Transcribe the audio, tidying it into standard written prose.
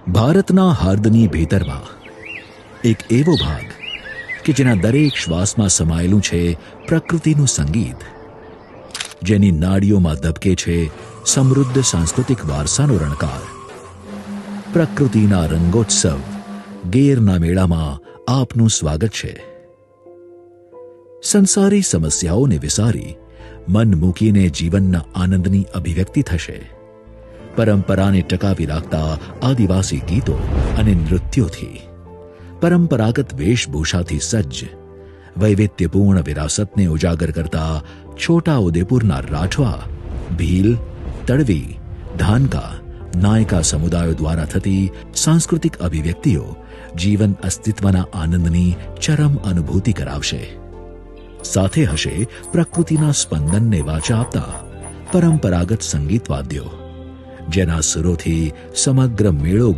ભારતના હાર્દની ભીતરમાં એક એવો ભાગ કે જેના દરેક શ્વાસમાં સમાયેલું છે પ્રકૃતિનું સંગીત, જેની નાડીઓમાં ધબકે છે સમૃદ્ધ સાંસ્કૃતિક વારસાનો રણકાર. પ્રકૃતિના રંગોત્સવ ગેરના મેળામાં આપનું સ્વાગત છે. સંસારી સમસ્યાઓને વિસારી મન મૂકીને જીવનના આનંદની અભિવ્યક્તિ થશે. પરંપરાને ટકાવી રાખતા આદિવાસી ગીતો અને નૃત્યોથી, પરંપરાગત વેશભૂષાથી સજ્જ વૈવિધ્યપૂર્ણ વિરાસતને ઉજાગર કરતા છોટા ઉદેપુરના રાઠવા, ભીલ, તડવી, ધાનકા, નાયકા સમુદાયો દ્વારા થતી સાંસ્કૃતિક અભિવ્યક્તિઓ જીવન અસ્તિત્વના આનંદની ચરમ અનુભૂતિ કરાવશે. સાથે હશે પ્રકૃતિના સ્પંદનને વાચા આપતા પરંપરાગત સંગીત વાદ્યો, જેના સુરોથી સમગ્ર મેળો